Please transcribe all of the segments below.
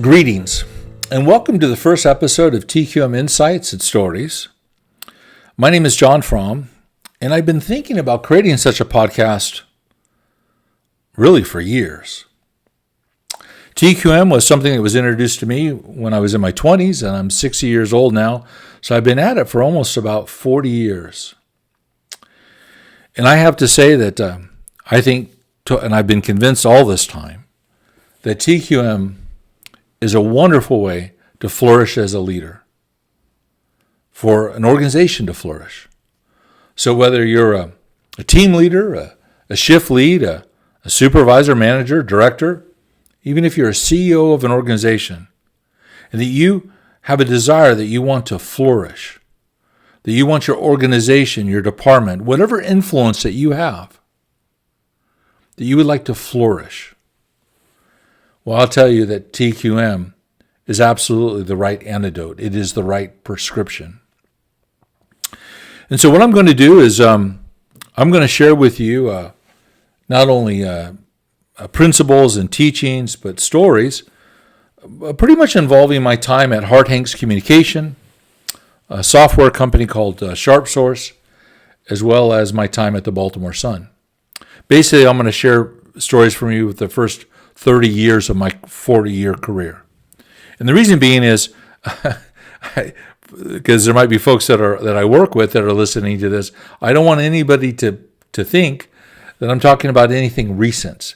Greetings, and welcome to the first episode of T.Q.M Insights and Stories. My name is John Fromm, and I've been thinking about creating such a podcast really for years. T.Q.M was something that was introduced to me when I was in my 20s, and I'm 60 years old now, so I've been at it for almost about 40 years. And I have to say that I think, and I've been convinced all this time, that T.Q.M is a wonderful way to flourish as a leader, for an organization to flourish. So whether you're a team leader, a shift lead, a supervisor, manager, director, even if you're a CEO of an organization, and that you have a desire that you want to flourish, that you want your organization, your department, whatever influence that you have, that you would like to flourish, well, I'll tell you that T.Q.M is absolutely the right antidote. It is the right prescription. And so what I'm going to do is I'm going to share with you not only principles and teachings, but stories, pretty much involving my time at Hart Hanks Communication, a software company called SharpSource, as well as my time at the Baltimore Sun. Basically, I'm going to share stories from you with the first 30 years of my 40-year career. And the reason being is because there might be folks that I work with that are listening to this. I don't want anybody to think that I'm talking about anything recent,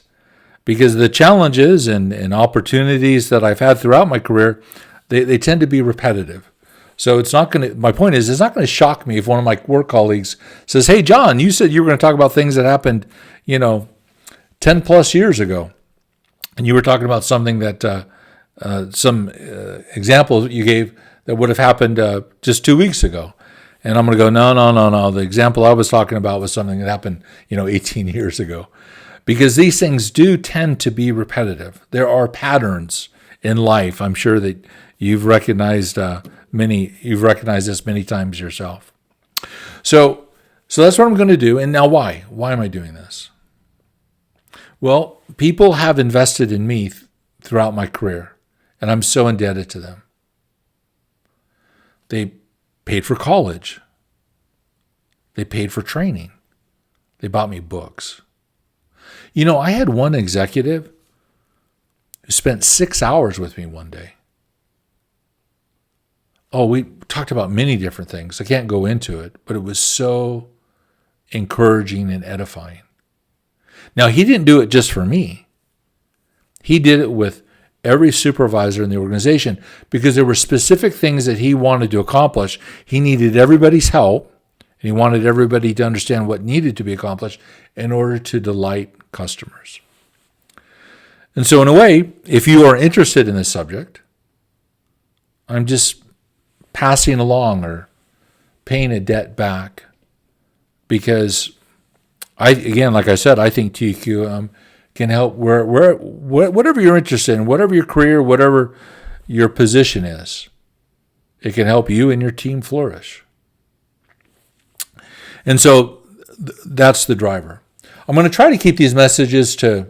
because the challenges and opportunities that I've had throughout my career, they tend to be repetitive. So it's not going to, my point is, it's not going to shock me if one of my work colleagues says, "Hey, John, you said you were going to talk about things that happened, 10 plus years ago. And you were talking about something that, some example you gave that would have happened just 2 weeks ago." And I'm going to go, no. The example I was talking about was something that happened, 18 years ago. Because these things do tend to be repetitive. There are patterns in life. I'm sure that you've recognized this many times yourself. So that's what I'm going to do. And now why? Why am I doing this? Well, people have invested in me throughout my career, and I'm so indebted to them. They paid for college. They paid for training. They bought me books. I had one executive who spent 6 hours with me one day. Oh, we talked about many different things. I can't go into it, but it was so encouraging and edifying. Now, he didn't do it just for me. He did it with every supervisor in the organization because there were specific things that he wanted to accomplish. He needed everybody's help, and he wanted everybody to understand what needed to be accomplished in order to delight customers. And so in a way, if you are interested in this subject, I'm just passing along or paying a debt back, because like I said, I think T.Q.M can help whatever you're interested in, whatever your career, whatever your position is. It can help you and your team flourish. And so that's the driver. I'm going to try to keep these messages to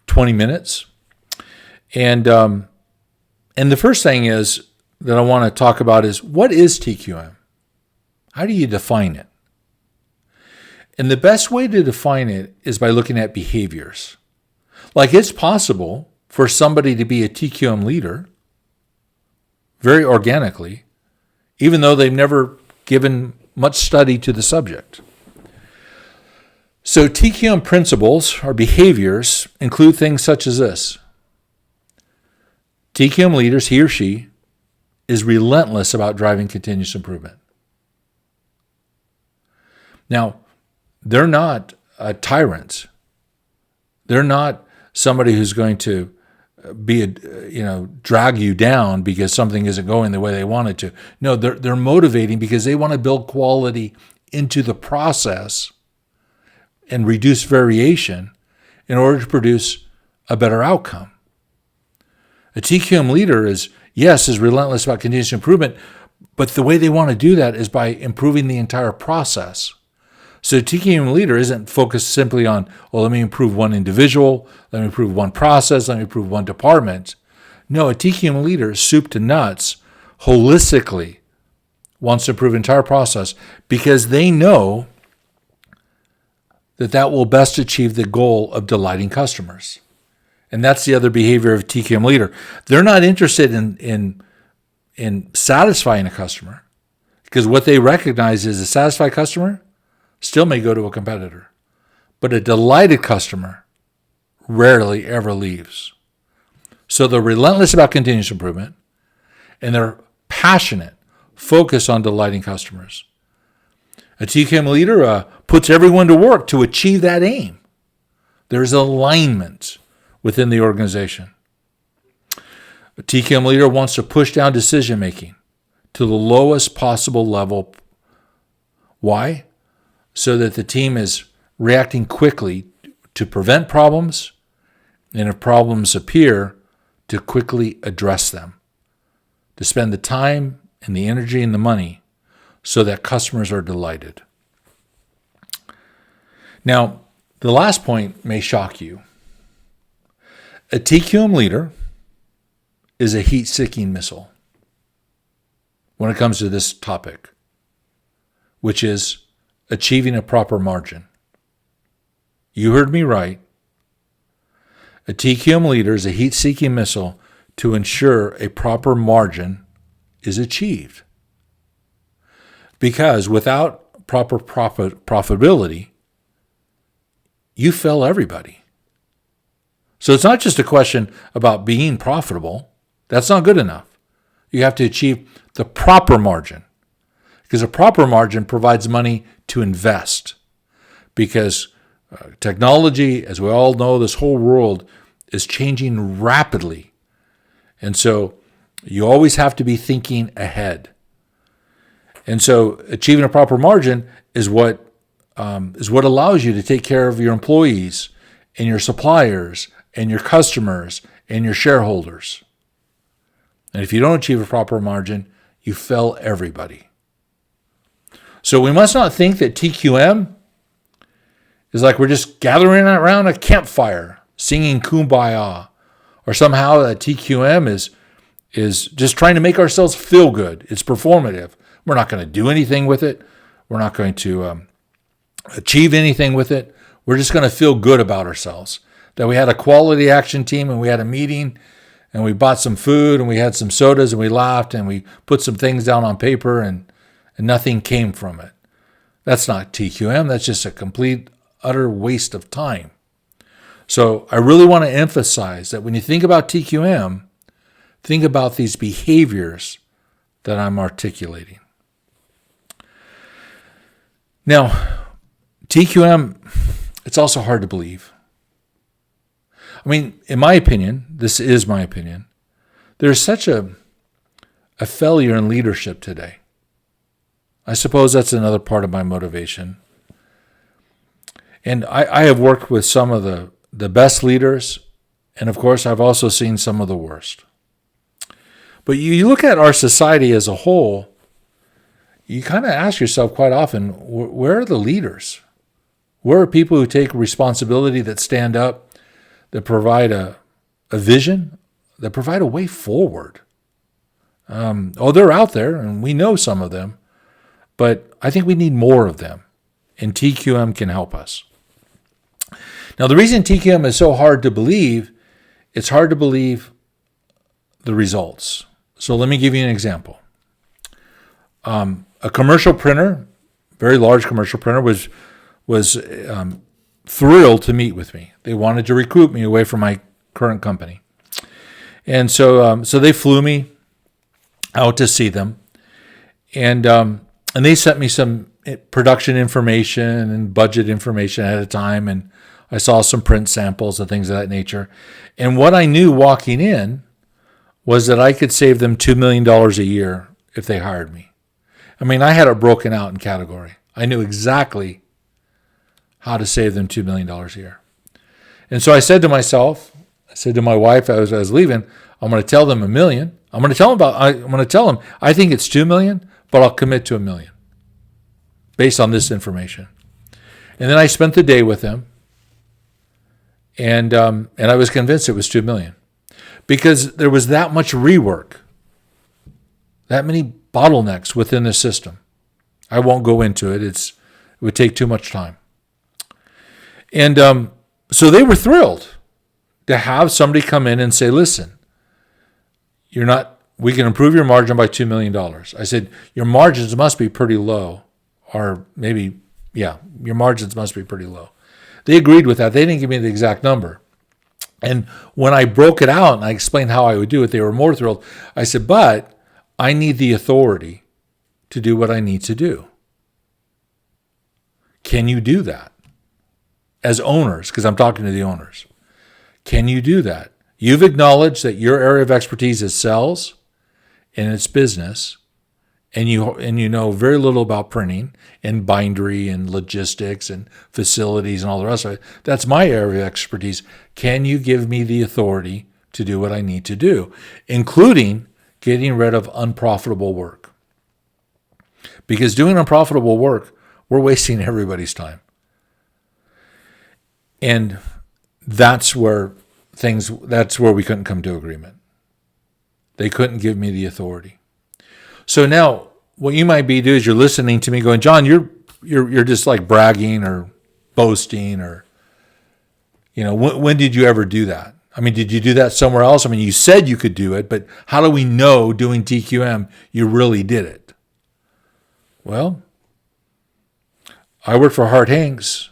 20 minutes. And the first thing is that I want to talk about is, what is T.Q.M? How do you define it? And the best way to define it is by looking at behaviors. Like, it's possible for somebody to be a T.Q.M leader very organically, even though they've never given much study to the subject. So T.Q.M principles or behaviors include things such as this. T.Q.M leaders, he or she, is relentless about driving continuous improvement. Now, they're not tyrants. They're not somebody who's going to drag you down because something isn't going the way they want it to. No, they're motivating because they want to build quality into the process and reduce variation in order to produce a better outcome. A T.Q.M leader is relentless about continuous improvement, but the way they want to do that is by improving the entire process. So T.Q.M leader isn't focused simply on, let me improve one individual, let me improve one process, let me improve one department. No, a T.Q.M leader, soup to nuts, holistically wants to improve the entire process because they know that will best achieve the goal of delighting customers. And that's the other behavior of a T.Q.M leader. They're not interested in satisfying a customer because what they recognize is a satisfied customer still may go to a competitor, but a delighted customer rarely ever leaves. So they're relentless about continuous improvement, and they're passionate, focused on delighting customers. A T.Q.M leader puts everyone to work to achieve that aim. There's alignment within the organization. A T.Q.M leader wants to push down decision-making to the lowest possible level. Why? So that the team is reacting quickly to prevent problems, and if problems appear, to quickly address them, to spend the time and the energy and the money so that customers are delighted. Now, the last point may shock you. A T.Q.M leader is a heat-seeking missile when it comes to this topic, which is achieving a proper margin. You heard me right. A T.Q.M leader is a heat-seeking missile to ensure a proper margin is achieved. Because without proper profitability, you fail everybody. So it's not just a question about being profitable. That's not good enough. You have to achieve the proper margin, because a proper margin provides money to invest. Because technology, as we all know, this whole world is changing rapidly. And so you always have to be thinking ahead. And so achieving a proper margin is what allows you to take care of your employees and your suppliers and your customers and your shareholders. And if you don't achieve a proper margin, you fail everybody. So we must not think that T.Q.M is like we're just gathering around a campfire singing Kumbaya, or somehow that T.Q.M is just trying to make ourselves feel good. It's performative. We're not going to do anything with it. We're not going to achieve anything with it. We're just going to feel good about ourselves. That we had a quality action team and we had a meeting and we bought some food and we had some sodas and we laughed and we put some things down on paper and nothing came from it. That's not T.Q.M. That's just a complete, utter waste of time. So I really want to emphasize that when you think about T.Q.M, think about these behaviors that I'm articulating. Now, T.Q.M, it's also hard to believe. I mean, in my opinion, this is my opinion, there's such a failure in leadership today. I suppose that's another part of my motivation. And I have worked with some of the best leaders, and of course, I've also seen some of the worst. But you look at our society as a whole, you kind of ask yourself quite often, where are the leaders? Where are people who take responsibility, that stand up, that provide a vision, that provide a way forward? They're out there, and we know some of them, but I think we need more of them, and T.Q.M can help us. Now, the reason T.Q.M is so hard to believe, it's hard to believe the results. So let me give you an example. A commercial printer, very large commercial printer, was thrilled to meet with me. They wanted to recruit me away from my current company. And so they flew me out to see them. And they sent me some production information and budget information ahead of time, and I saw some print samples and things of that nature. And what I knew walking in was that I could save them $2 million a year if they hired me. I mean, I had it broken out in category. I knew exactly how to save them $2 million a year. And so I said to myself, I said to my wife as I was leaving, I'm going to tell them $1 million. I'm going to tell them I think it's $2 million, but I'll commit to $1 million based on this information. And then I spent the day with them, and I was convinced it was $2 million. because there was that much rework, that many bottlenecks within the system. I won't go into it. It would take too much time. And so they were thrilled to have somebody come in and say, listen, we can improve your margin by $2 million. I said, your margins must be pretty low. Or maybe, your margins must be pretty low. They agreed with that. They didn't give me the exact number. And when I broke it out and I explained how I would do it, they were more thrilled. I said, but I need the authority to do what I need to do. Can you do that? As owners, because I'm talking to the owners. Can you do that? You've acknowledged that your area of expertise is sales and it's business, and you know very little about printing and bindery and logistics and facilities and all the rest of it. That's my area of expertise. Can you give me the authority to do what I need to do, including getting rid of unprofitable work? Because doing unprofitable work, we're wasting everybody's time. And that's where we couldn't come to agreement. They couldn't give me the authority. So now what you might be doing is you're listening to me going, John, you're just like bragging or boasting, or, when did you ever do that? I mean, did you do that somewhere else? I mean, you said you could do it, but how do we know doing T.Q.M. you really did it? Well, I worked for Hart Hanks,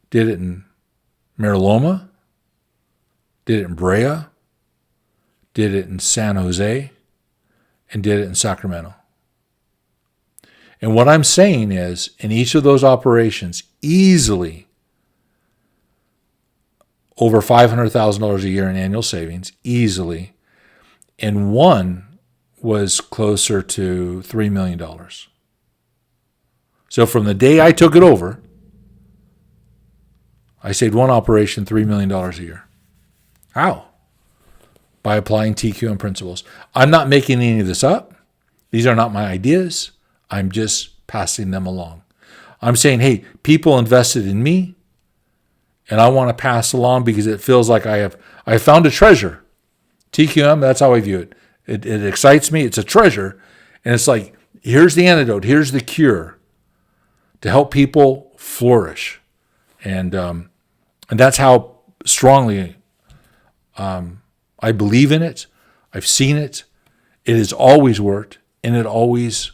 did it in Mariloma, did it in Brea, did it in San Jose, and did it in Sacramento. And what I'm saying is, in each of those operations, easily over $500,000 a year in annual savings, easily. And one was closer to $3 million. So from the day I took it over, I saved one operation $3 million a year. How? By applying T.Q.M principles. I'm not making any of this up. These are not my ideas. I'm just passing them along. I'm saying, hey, people invested in me, and I want to pass along because it feels like I found a treasure. T.Q.M, that's how I view it. It excites me. It's a treasure. And it's like, here's the antidote. Here's the cure to help people flourish. And that's how strongly I believe in it. I've seen it. It has always worked, and it always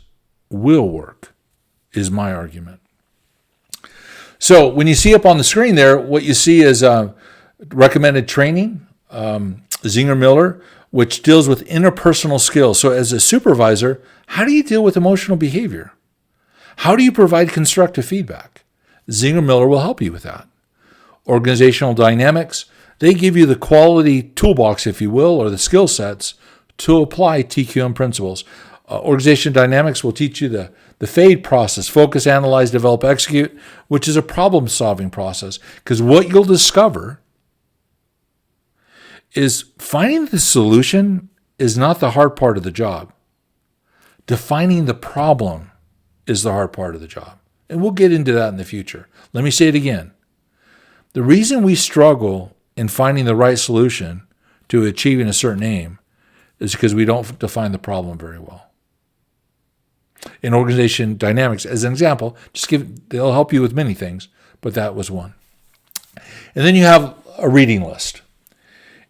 will work, is my argument. So when you see up on the screen there, what you see is recommended training, Zinger Miller, which deals with interpersonal skills. So as a supervisor, how do you deal with emotional behavior? How do you provide constructive feedback? Zinger Miller will help you with that. Organizational dynamics, they give you the quality toolbox, if you will, or the skill sets to apply T.Q.M principles. Organization dynamics will teach you the FADE process, focus, analyze, develop, execute, which is a problem-solving process. Because what you'll discover is finding the solution is not the hard part of the job. Defining the problem is the hard part of the job. And we'll get into that in the future. Let me say it again. The reason we struggle in finding the right solution to achieving a certain aim is because we don't define the problem very well. In organization dynamics, as an example, they'll help you with many things, but that was one. And then you have a reading list.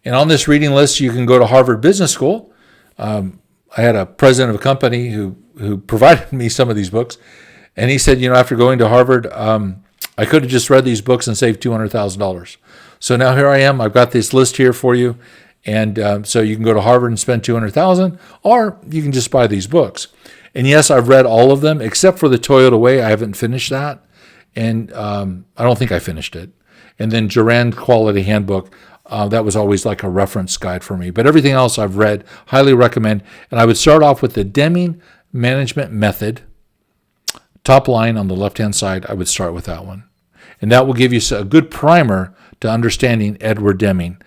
And on this reading list, you can go to Harvard Business School. I had a president of a company who provided me some of these books, and he said, after going to Harvard, I could have just read these books and saved $200,000. So now here I am. I've got this list here for you. And so you can go to Harvard and spend $200,000, or you can just buy these books. And yes, I've read all of them, except for the Toyota Way. I haven't finished that. And I don't think I finished it. And then Durand Quality Handbook, that was always like a reference guide for me. But everything else I've read, highly recommend. And I would start off with the Deming Management Method. Top line on the left-hand side, I would start with that one. And that will give you a good primer to understanding Edward Deming.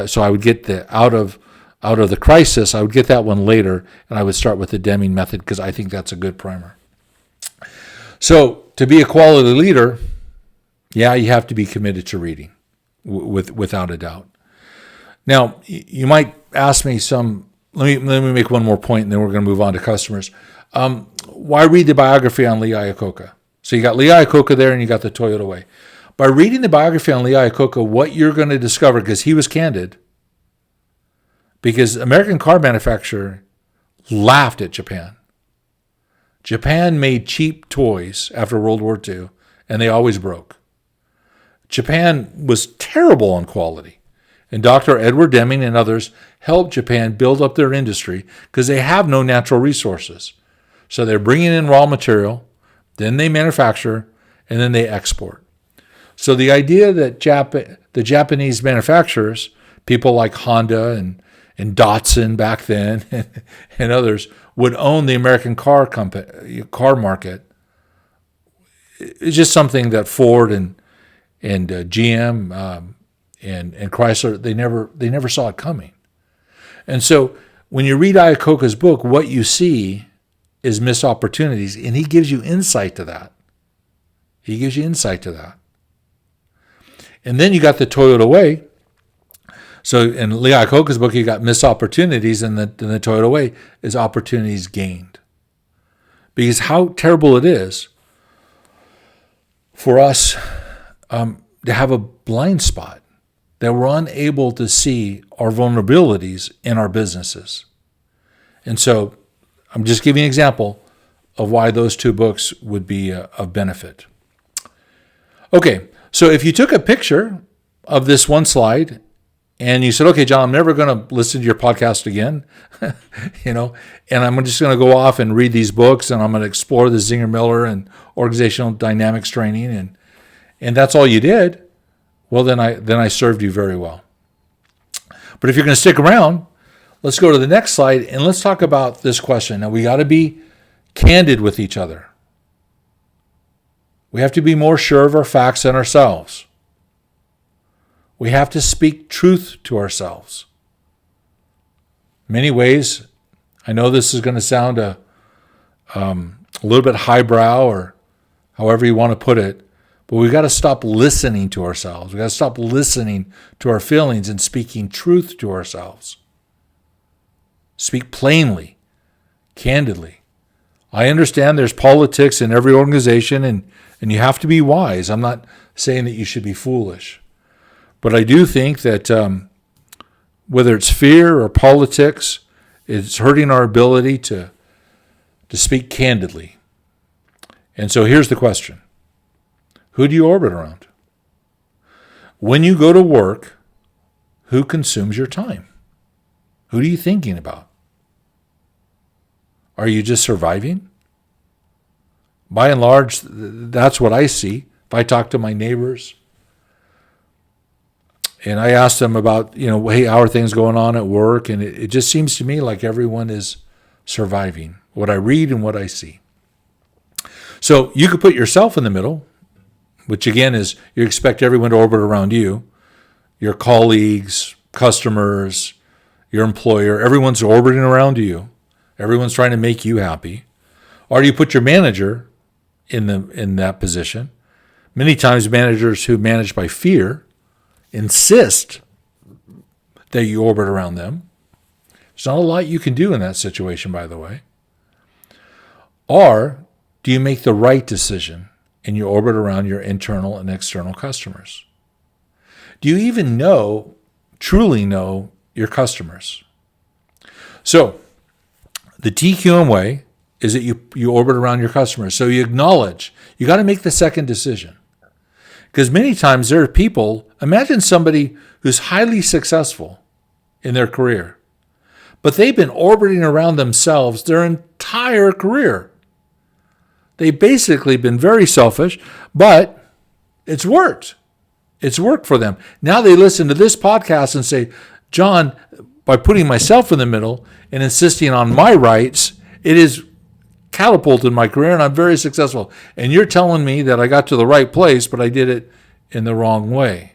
So I would get out of the crisis, I would get that one later, and I would start with the Deming Method because I think that's a good primer. So to be a quality leader, you have to be committed to reading, without a doubt. Now, you might ask me let me make one more point, and then we're going to move on to customers. Why read the biography on Lee Iacocca? So you got Lee Iacocca there, and you got the Toyota Way. By reading the biography on Lee Iacocca, what you're going to discover, because he was candid, because American car manufacturer laughed at Japan. Japan made cheap toys after World War II, and they always broke. Japan was terrible on quality. And Dr. Edward Deming and others helped Japan build up their industry because they have no natural resources. So they're bringing in raw material, then they manufacture, and then they export. So the idea that the Japanese manufacturers, people like Honda and Datsun back then and others, would own the American car market, is just something that Ford and GM and Chrysler, they never saw it coming. And so when you read Iacocca's book, what you see is missed opportunities, and he gives you insight to that. And then you got the Toyota Way. So in Lee Iacocca's book, you got missed opportunities, and the Toyota Way is opportunities gained. Because how terrible it is for us to have a blind spot, that we're unable to see our vulnerabilities in our businesses. And so I'm just giving an example of why those two books would be of benefit. Okay, so if you took a picture of this one slide and you said, okay, John, I'm never going to listen to your podcast again, and I'm just going to go off and read these books, and I'm going to explore the Zinger Miller and organizational dynamics training, and that's all you did, well, then I served you very well. But if you're going to stick around, let's go to the next slide, and let's talk about this question. Now, we got to be candid with each other. We have to be more sure of our facts than ourselves. We have to speak truth to ourselves. In many ways, I know this is going to sound a little bit highbrow, or however you want to put it, but we've got to stop listening to ourselves. We've got to stop listening to our feelings and speaking truth to ourselves. Speak plainly, candidly. I understand there's politics in every organization, and you have to be wise. I'm not saying that you should be foolish. But I do think that whether it's fear or politics, it's hurting our ability to speak candidly. And so here's the question. Who do you orbit around? When you go to work, who consumes your time? Who are you thinking about? Are you just surviving? By and large, that's what I see. If I talk to my neighbors and I ask them about, hey, how are things going on at work? And it just seems to me like everyone is surviving, what I read and what I see. So you could put yourself in the middle, which again is you expect everyone to orbit around you, your colleagues, customers, your employer, everyone's orbiting around you. Everyone's trying to make you happy. Or do you put your manager in that position? Many times managers who manage by fear insist that you orbit around them. There's not a lot you can do in that situation, by the way. Or do you make the right decision and you orbit around your internal and external customers? Do you even truly know your customers? So the T.Q.M way is that you orbit around your customers. So you acknowledge, you got to make the second decision. Because many times there are people, imagine somebody who's highly successful in their career, but they've been orbiting around themselves their entire career. They've basically been very selfish, but it's worked. It's worked for them. Now they listen to this podcast and say, John, by putting myself in the middle and insisting on my rights, it has catapulted my career and I'm very successful. And you're telling me that I got to the right place, but I did it in the wrong way.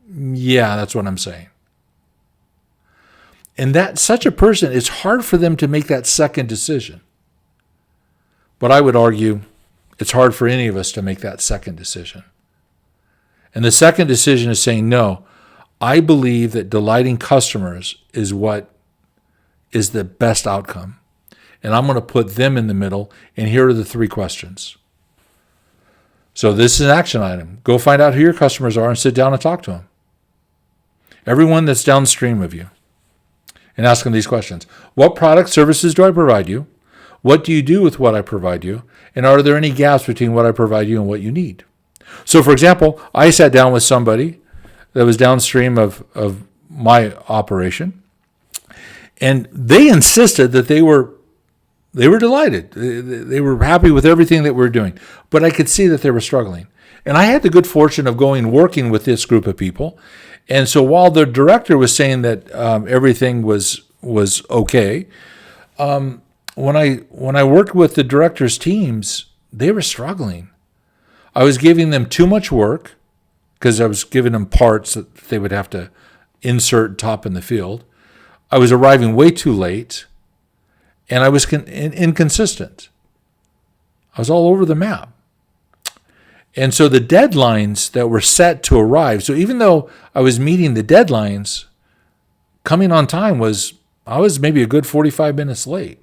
Yeah, that's what I'm saying. And that such a person, it's hard for them to make that second decision. But I would argue it's hard for any of us to make that second decision. And the second decision is saying, no, I believe that delighting customers is what is the best outcome. And I'm going to put them in the middle. And here are the 3 questions. So this is an action item. Go find out who your customers are and sit down and talk to them. Everyone that's downstream of you. And ask them these questions. What products, services do I provide you? What do you do with what I provide you? And are there any gaps between what I provide you and what you need? So, for example, I sat down with somebody that was downstream of my operation, and they insisted that they were delighted. They were happy with everything that we were doing. But I could see that they were struggling. And I had the good fortune of working with this group of people. And so while the director was saying that everything was okay, when I worked with the director's teams, they were struggling. I was giving them too much work because I was giving them parts that they would have to insert top in the field. I was arriving way too late, and I was inconsistent. I was all over the map. And so the deadlines that were set to arrive, so even though I was meeting the deadlines, coming on time I was maybe a good 45 minutes late.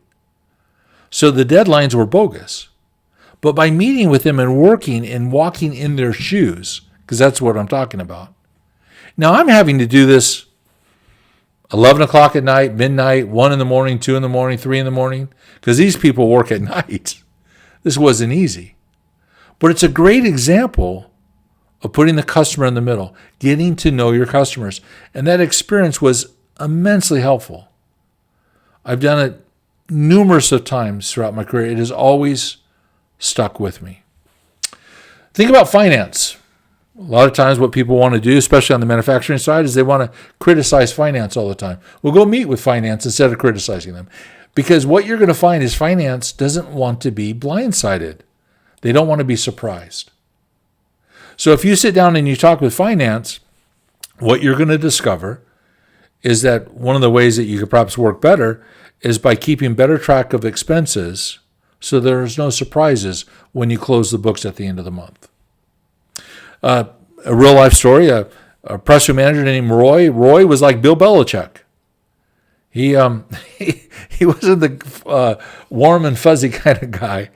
So the deadlines were bogus. But by meeting with them and working and walking in their shoes, because that's what I'm talking about. Now I'm having to do this 11 o'clock at night, midnight, 1 in the morning, 2 in the morning, 3 in the morning, because these people work at night. This wasn't easy. But it's a great example of putting the customer in the middle, getting to know your customers. And that experience was immensely helpful. I've done it numerous of times throughout my career. It has always stuck with me. Think about finance. A lot of times what people want to do, especially on the manufacturing side, is they want to criticize finance all the time. Well, go meet with finance instead of criticizing them. Because what you're going to find is finance doesn't want to be blindsided. They don't want to be surprised. So if you sit down and you talk with finance, what you're going to discover is that one of the ways that you could perhaps work better is by keeping better track of expenses so there's no surprises when you close the books at the end of the month. A real life story, a press room manager named Roy. Roy was like Bill Belichick. He wasn't the warm and fuzzy kind of guy.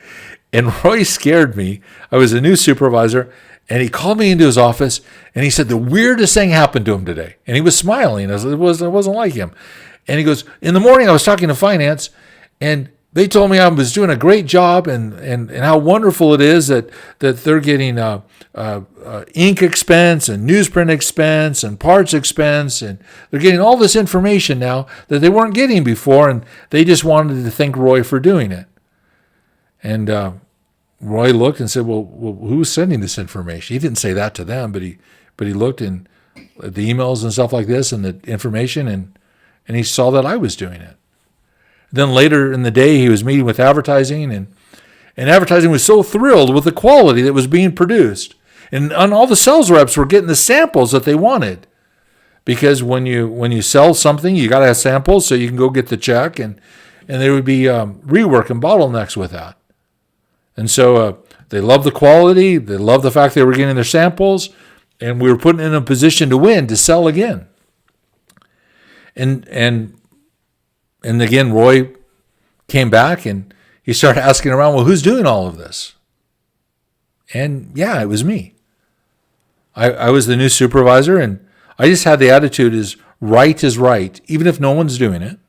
And Roy scared me. I was a new supervisor, and he called me into his office, and he said the weirdest thing happened to him today. And he was smiling. It wasn't like him. And he goes, in the morning I was talking to finance, and they told me I was doing a great job and how wonderful it is that they're getting ink expense and newsprint expense and parts expense, and they're getting all this information now that they weren't getting before, and they just wanted to thank Roy for doing it. And Roy looked and said, well, who's sending this information? He didn't say that to them, but he looked at the emails and stuff like this and the information, and he saw that I was doing it. Then later in the day, he was meeting with advertising, and advertising was so thrilled with the quality that was being produced. And all the sales reps were getting the samples that they wanted. Because when you sell something, you got to have samples so you can go get the check, and there would be rework and bottlenecks with that. And so they loved the quality, they loved the fact they were getting their samples, and we were put in a position to win, to sell again. And again, Roy came back and he started asking around, well, who's doing all of this? And yeah, it was me. I was the new supervisor, and I just had the attitude is right, even if no one's doing it,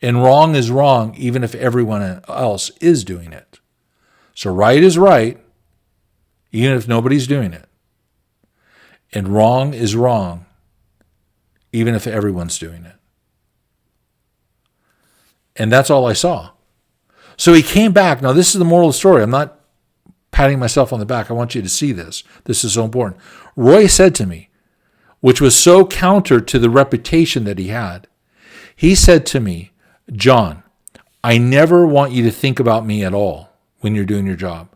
and wrong is wrong, even if everyone else is doing it. So right is right, even if nobody's doing it. And wrong is wrong, even if everyone's doing it. And that's all I saw. So he came back. Now, this is the moral of the story. I'm not patting myself on the back. I want you to see this. This is so important. Roy said to me, which was so counter to the reputation that he had, he said to me, John, I never want you to think about me at all when you're doing your job.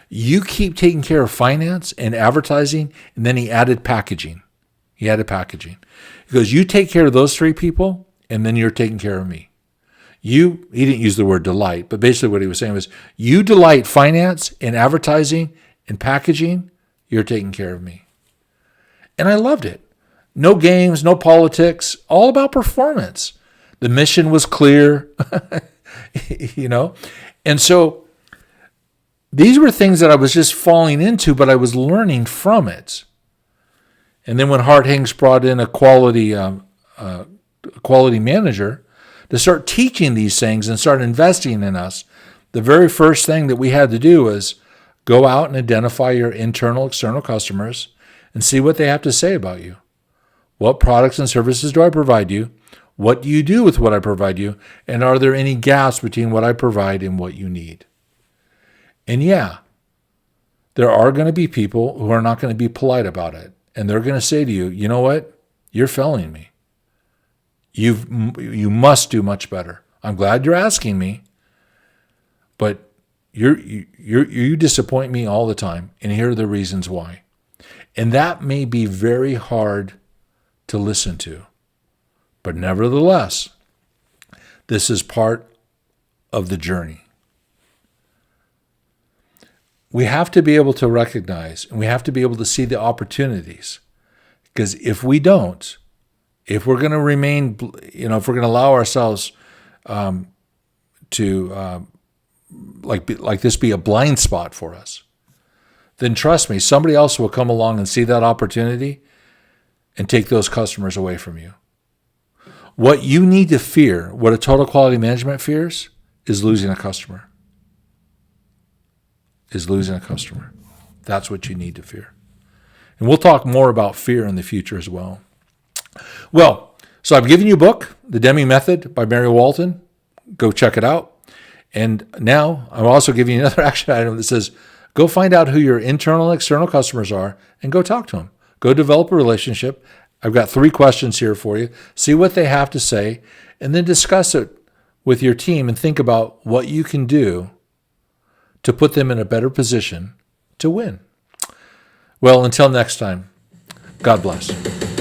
You keep taking care of finance and advertising, and then he added packaging. He goes, you take care of those 3 people, and then you're taking care of me. He didn't use the word delight, but basically what he was saying was, you delight finance and advertising and packaging, you're taking care of me. And I loved it. No games, no politics, all about performance. The mission was clear, you know? And so these were things that I was just falling into, but I was learning from it. And then when Hart Hanks brought in a quality manager to start teaching these things and start investing in us, the very first thing that we had to do was go out and identify your internal, external customers and see what they have to say about you. What products and services do I provide you? What do you do with what I provide you? And are there any gaps between what I provide and what you need? And yeah, there are going to be people who are not going to be polite about it. And they're going to say to you, you know what? You're failing me. You must do much better. I'm glad you're asking me, but you disappoint me all the time, and here are the reasons why. And that may be very hard to listen to, but nevertheless, this is part of the journey. We have to be able to recognize, and we have to be able to see the opportunities, because if we don't, if we're going to remain, if we're going to allow ourselves to like this be a blind spot for us, then trust me, somebody else will come along and see that opportunity and take those customers away from you. What you need to fear, what a total quality management fears, is losing a customer. That's what you need to fear. And we'll talk more about fear in the future as well. Well, so I've given you a book, The Deming Method by Mary Walton. Go check it out. And now I'm also giving you another action item that says, go find out who your internal and external customers are and go talk to them. Go develop a relationship. I've got 3 questions here for you. See what they have to say, and then discuss it with your team and think about what you can do to put them in a better position to win. Well, until next time, God bless.